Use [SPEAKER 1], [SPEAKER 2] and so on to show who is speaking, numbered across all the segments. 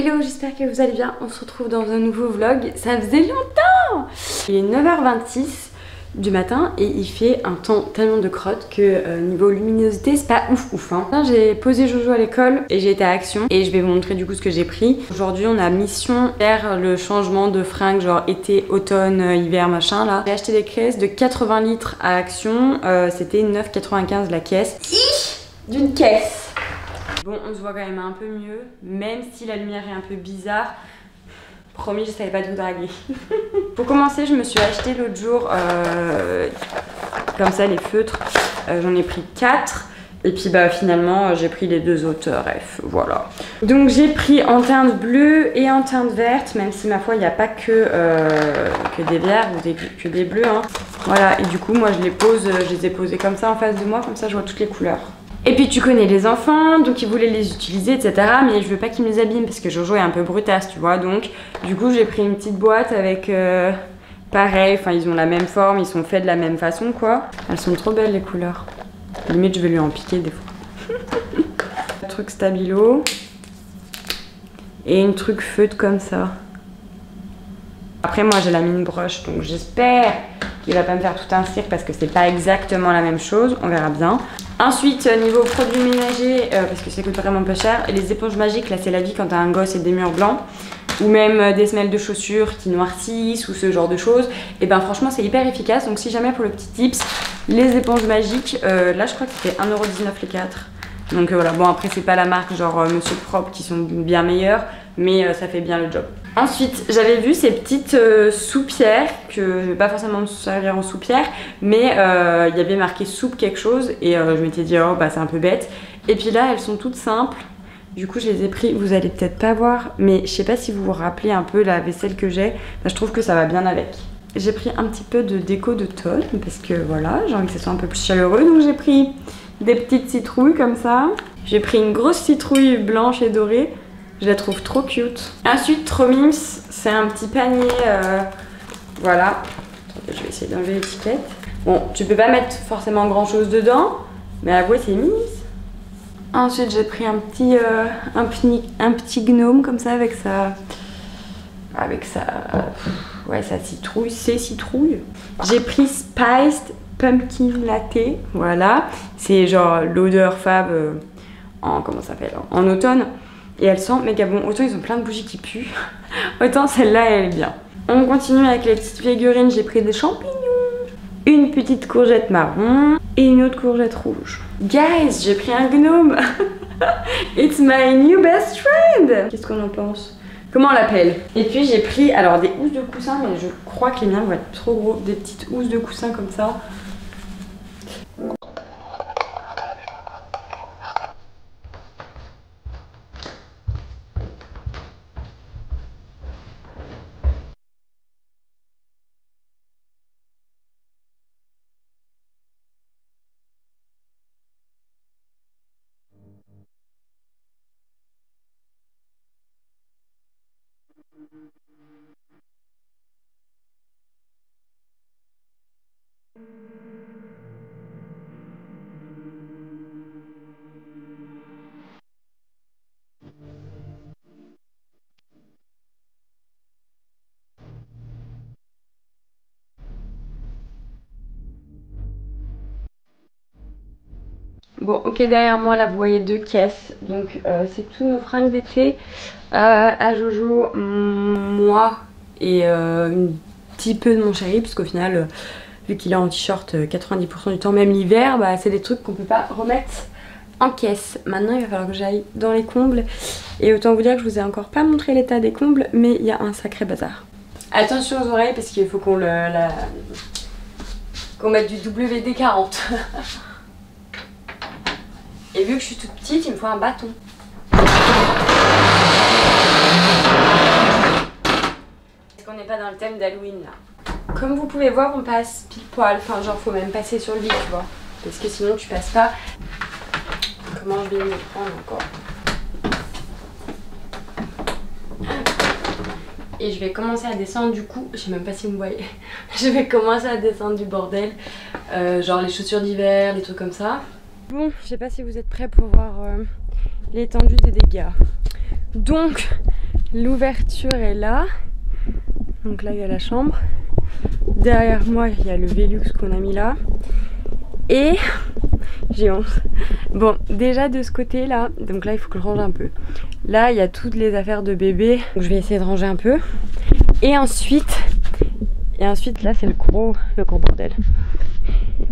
[SPEAKER 1] Hello, j'espère que vous allez bien, on se retrouve dans un nouveau vlog, ça faisait longtemps. Il est 9h26 du matin et il fait un temps tellement de crotte que niveau luminosité c'est pas ouf hein. J'ai posé Jojo à l'école et j'ai été à Action et je vais vous montrer du coup ce que j'ai pris. Aujourd'hui on a mission faire le changement de fringues genre été, automne, hiver machin là. J'ai acheté des caisses de 80 litres à Action, c'était 9,95 la caisse. D'une caisse. Bon, on se voit quand même un peu mieux, même si la lumière est un peu bizarre. Promis, je savais pas de vous draguer. Pour commencer, je me suis acheté l'autre jour, comme ça, les feutres. J'en ai pris 4. Et puis bah finalement, j'ai pris les 2 autres ref, voilà. Donc j'ai pris en teinte bleue et en teinte verte, même si ma foi, il n'y a pas que des verts ou que des bleus. Hein. Voilà, et du coup, moi je les ai posés comme ça en face de moi, comme ça je vois toutes les couleurs. Et puis tu connais les enfants, donc ils voulaient les utiliser, etc. Mais je veux pas qu'ils me les abîment parce que Jojo est un peu brutasse, tu vois. Donc du coup j'ai pris une petite boîte avec pareil, enfin ils ont la même forme, ils sont faits de la même façon quoi. Elles sont trop belles les couleurs. Limite je vais lui en piquer des fois. Un truc stabilo. Et une truc feutre comme ça. Après moi j'ai la mine broche, donc j'espère qu'il va pas me faire tout un cirque parce que c'est pas exactement la même chose, on verra bien. Ensuite, niveau produits ménagers, parce que ça coûte vraiment peu cher, les éponges magiques, là c'est la vie quand t'as un gosse et des murs blancs, ou même des semelles de chaussures qui noircissent ou ce genre de choses, et ben franchement c'est hyper efficace. Donc si jamais pour le petit tips, les éponges magiques, là je crois que c'était 1,19€ les 4. Donc voilà, bon après c'est pas la marque genre Monsieur Propre qui sont bien meilleures, mais ça fait bien le job. Ensuite, j'avais vu ces petites soupières, que je vais pas forcément me servir en soupière, mais il y avait marqué soupe quelque chose, et je m'étais dit oh bah c'est un peu bête. Et puis là, elles sont toutes simples, du coup je les ai pris, vous allez peut-être pas voir, mais je sais pas si vous vous rappelez un peu la vaisselle que j'ai, bah, je trouve que ça va bien avec. J'ai pris un petit peu de déco d'automne, parce que voilà, j'ai envie que ça soit un peu plus chaleureux, donc j'ai pris des petites citrouilles comme ça. J'ai pris une grosse citrouille blanche et dorée. Je la trouve trop cute. Ensuite, trop mimes, c'est un petit panier, voilà. Attendez, je vais essayer d'enlever l'étiquette. Bon, tu peux pas mettre forcément grand chose dedans, mais avouez, c'est mimes. Ensuite, j'ai pris un petit gnome comme ça avec sa citrouille, ses citrouilles. J'ai pris Spiced Pumpkin Latte, voilà. C'est genre l'odeur fave en automne. Et elle sent méga bon. Autant ils ont plein de bougies qui puent, autant celle-là elle est bien. On continue avec les petites figurines. J'ai pris des champignons, une petite courgette marron et une autre courgette rouge. Guys, j'ai pris un gnome. It's my new best friend. Qu'est-ce qu'on en pense? Comment on l'appelle? Et puis j'ai pris alors des housses de coussin, mais je crois que les miens vont être trop gros. Des petites housses de coussin comme ça. Bon, ok, derrière moi, là, vous voyez 2 caisses. Donc, c'est tous nos fringues d'été à Jojo, moi et un petit peu de mon chéri. Parce qu'au final, vu qu'il est en t-shirt 90% du temps, même l'hiver, bah, c'est des trucs qu'on peut pas remettre en caisse. Maintenant, il va falloir que j'aille dans les combles. Et autant vous dire que je vous ai encore pas montré l'état des combles, mais il y a un sacré bazar. Attention aux oreilles, parce qu'il faut qu'on mette du WD-40. Et vu que je suis toute petite, il me faut un bâton. Est-ce qu'on n'est pas dans le thème d'Halloween là? Comme vous pouvez voir, on passe pile poil. Enfin, genre, faut même passer sur le lit, tu vois. Parce que sinon, tu passes pas. Comment je vais me prendre encore? Et je vais commencer à descendre du coup. Je sais même pas si vous me voyez. Je vais commencer à descendre du bordel. Genre les chaussures d'hiver, des trucs comme ça. Bon, je sais pas si vous êtes prêts pour voir l'étendue des dégâts. Donc, L'ouverture est là. Donc là, il y a la chambre. Derrière moi, il y a le Velux qu'on a mis là. Et j'ai honte. Bon, déjà de ce côté-là, donc là, il faut que je range un peu. Là, il y a toutes les affaires de bébé. Donc je vais essayer de ranger un peu. Et ensuite là, c'est le gros bordel.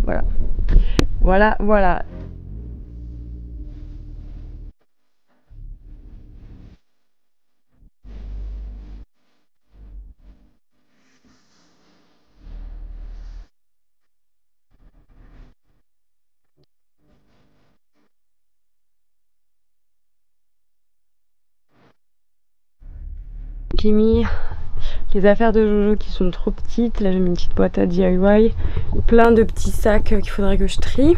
[SPEAKER 1] Voilà. Voilà, voilà. J'ai mis les affaires de Jojo qui sont trop petites. Là, j'ai mis une petite boîte à DIY. Plein de petits sacs qu'il faudrait que je trie.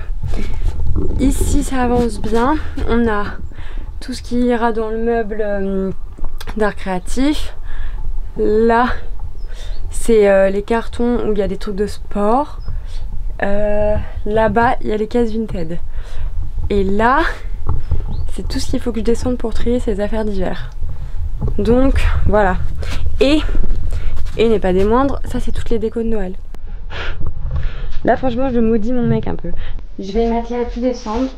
[SPEAKER 1] Ici, ça avance bien. On a tout ce qui ira dans le meuble d'art créatif. Là, c'est les cartons où il y a des trucs de sport. Là-bas, il y a les cases Vinted. Et là, c'est tout ce qu'il faut que je descende pour trier ces affaires d'hiver. Donc, voilà. Et n'est pas des moindres, ça c'est toutes les décos de Noël. Là, franchement, je maudis mon mec un peu. Je vais mettre à tout descendre.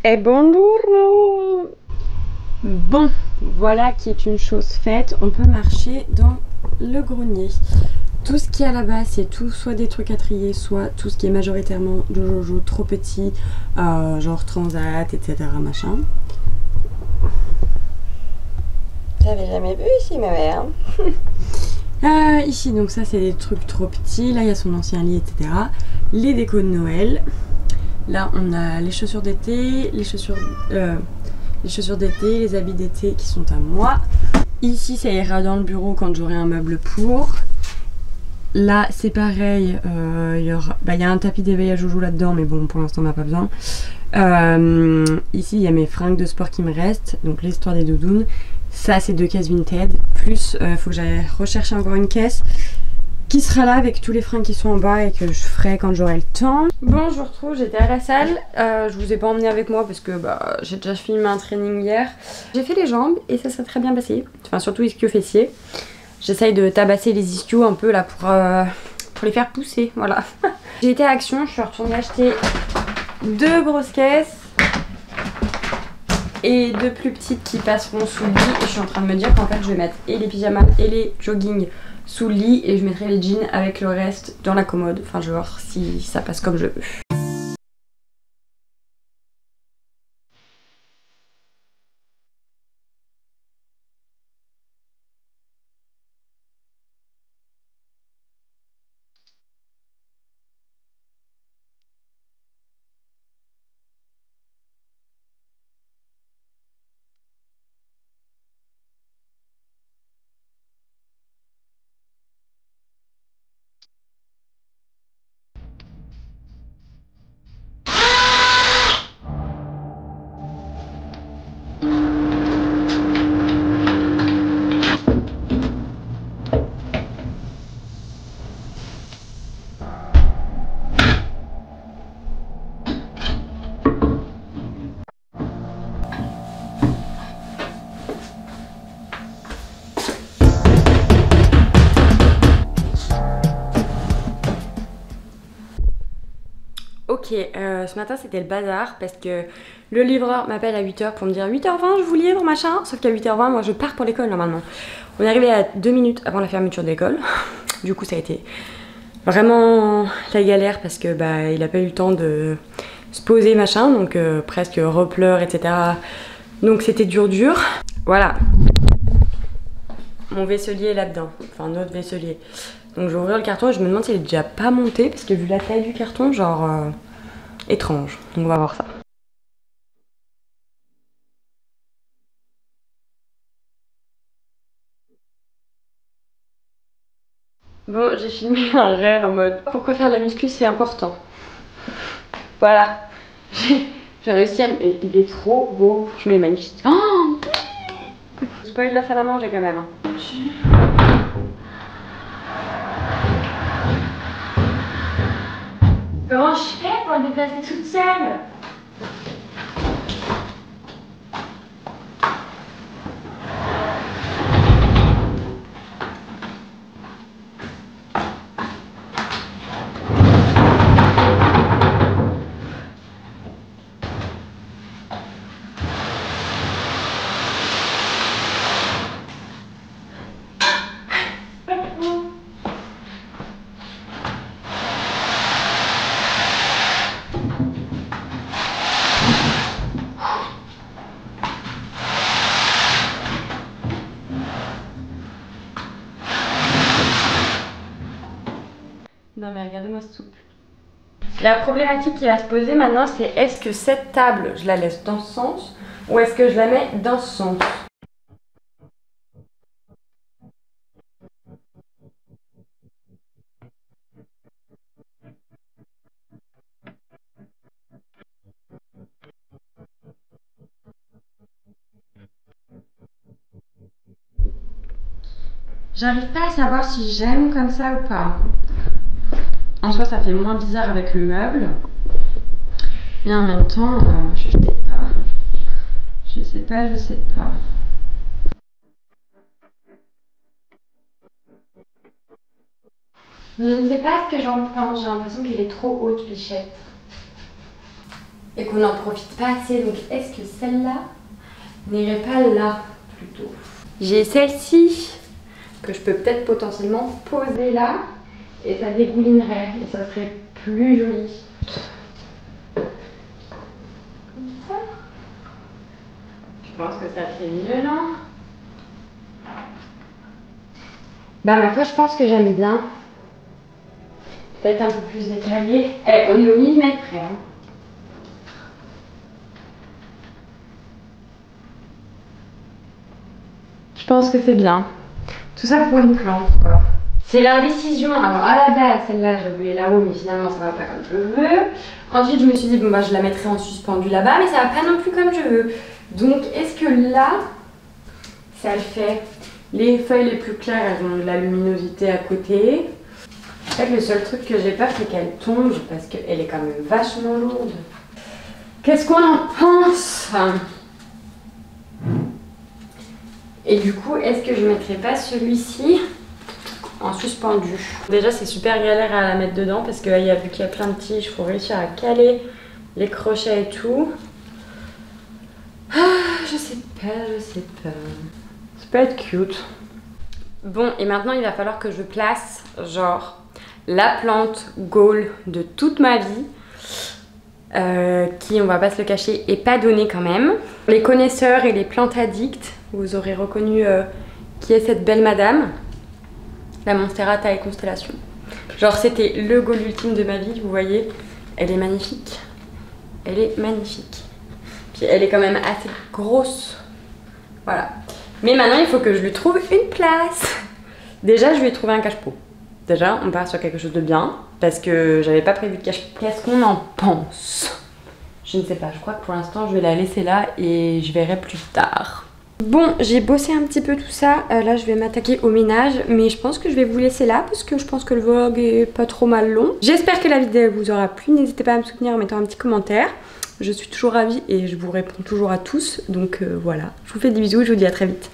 [SPEAKER 1] Et bonjour. Bon, voilà qui est une chose faite. On peut marcher dans le grenier. Tout ce qui est là-bas, c'est tout soit des trucs à trier, soit tout ce qui est majoritairement de Jojo trop petit, genre transat, etc. machin. J'avais jamais vu ici, ma mère. Ici, donc ça, c'est des trucs trop petits. Là, il y a son ancien lit, etc. Les décos de Noël. Là, on a les chaussures d'été, les chaussures d'été, les habits d'été qui sont à moi. Ici, ça ira dans le bureau quand j'aurai un meuble pour. Là, c'est pareil, il y a un tapis d'éveil à Jojo là-dedans, mais bon, pour l'instant, on n'a pas besoin. Ici, il y a mes fringues de sport qui me restent, donc l'histoire des doudounes. Ça, c'est 2 caisses Vinted. Plus, il faut que j'aille rechercher encore une caisse qui sera là avec tous les fringues qui sont en bas et que je ferai quand j'aurai le temps. Bon, je vous retrouve, j'étais à la salle. Je vous ai pas emmené avec moi parce que j'ai déjà filmé un training hier. J'ai fait les jambes et ça s'est très bien passé. Enfin, surtout ischio-fessier. J'essaye de tabasser les ischios un peu là pour les faire pousser, voilà. J'ai été à Action, je suis retournée acheter 2 grosses caisses et 2 plus petites qui passeront sous le lit. Et je suis en train de me dire qu'en fait je vais mettre et les pyjamas et les joggings sous le lit et je mettrai les jeans avec le reste dans la commode. Enfin, je vais voir si ça passe comme je veux. Ok, ce matin c'était le bazar parce que le livreur m'appelle à 8h pour me dire 8h20 je vous livre machin, sauf qu'à 8h20 moi je pars pour l'école normalement. On est arrivé à 2 minutes avant la fermeture de l'école, du coup ça a été vraiment la galère parce que bah il a pas eu le temps de se poser machin, donc presque repleur etc. Donc c'était dur. Voilà, mon vaisselier est là-dedans, enfin notre vaisselier. Donc je vais ouvrir le carton et je me demande s'il est déjà pas monté parce que vu la taille du carton, genre étrange. Donc on va voir ça. Bon, j'ai filmé un rêve en mode pourquoi faire de la muscu c'est important. Voilà. J'ai réussi à... Il est trop beau. Je mets magnifique. Oh, spoil la salle à manger quand même. Comment je fais pour le déplacer toute seule? Non mais regardez-moi ce souple. La problématique qui va se poser maintenant c'est est-ce que cette table je la laisse dans ce sens ou est-ce que je la mets dans ce sens? J'arrive pas à savoir si j'aime comme ça ou pas. En soi, ça fait moins bizarre avec le meuble. Mais en même temps, je sais pas. Je sais pas. Je ne sais pas ce que j'en pense. J'ai l'impression qu'elle est trop haute, Bichette. Et qu'on n'en profite pas assez. Donc, est-ce que celle-là n'irait pas là, plutôt? J'ai celle-ci que je peux peut-être potentiellement poser là. Et ça dégoulinerait. Et ça serait plus joli. Je pense que ça fait mieux, non? Bah ma foi, je pense que j'aime bien. Peut-être un peu plus détaillé. Eh, on est au millimètre près. Hein. Je pense que c'est bien. Tout ça pour une plante, quoi. C'est l'indécision. Alors à la base, celle-là, je voulais là-haut, mais finalement ça va pas comme je veux. Ensuite, je me suis dit, bon bah je la mettrai en suspendu là-bas, mais ça va pas non plus comme je veux. Donc, est-ce que là, ça le fait? Les feuilles les plus claires, elles ont de la luminosité à côté. En fait, le seul truc que j'ai peur, c'est qu'elle tombe parce qu'elle est quand même vachement lourde. Qu'est-ce qu'on en pense? Et du coup, est-ce que je mettrais pas celui-ci en suspendu? Déjà, c'est super galère à la mettre dedans parce que vu qu'il y a plein de tiges, il faut réussir à caler les crochets et tout. Ah, je sais pas. Ça peut être cute. Bon, et maintenant, il va falloir que je place, genre, la plante goal de toute ma vie. Qui, on va pas se le cacher, est pas donnée quand même. Les connaisseurs et les plantes addicts, vous aurez reconnu qui est cette belle madame. La Monstera taille constellation. Genre c'était le goal ultime de ma vie, vous voyez. Elle est magnifique. Elle est magnifique. Puis elle est quand même assez grosse. Voilà. Mais maintenant il faut que je lui trouve une place. Déjà je lui ai trouvé un cache-pot. Déjà on part sur quelque chose de bien. Parce que j'avais pas prévu de cache-pot. Qu'est-ce qu'on en pense? Je ne sais pas, je crois que pour l'instant je vais la laisser là et je verrai plus tard. Bon, j'ai bossé un petit peu tout ça, là je vais m'attaquer au ménage, mais je pense que je vais vous laisser là parce que je pense que le vlog est pas trop mal long. J'espère que la vidéo vous aura plu, n'hésitez pas à me soutenir en mettant un petit commentaire. Je suis toujours ravie et je vous réponds toujours à tous, donc voilà. Je vous fais des bisous et je vous dis à très vite.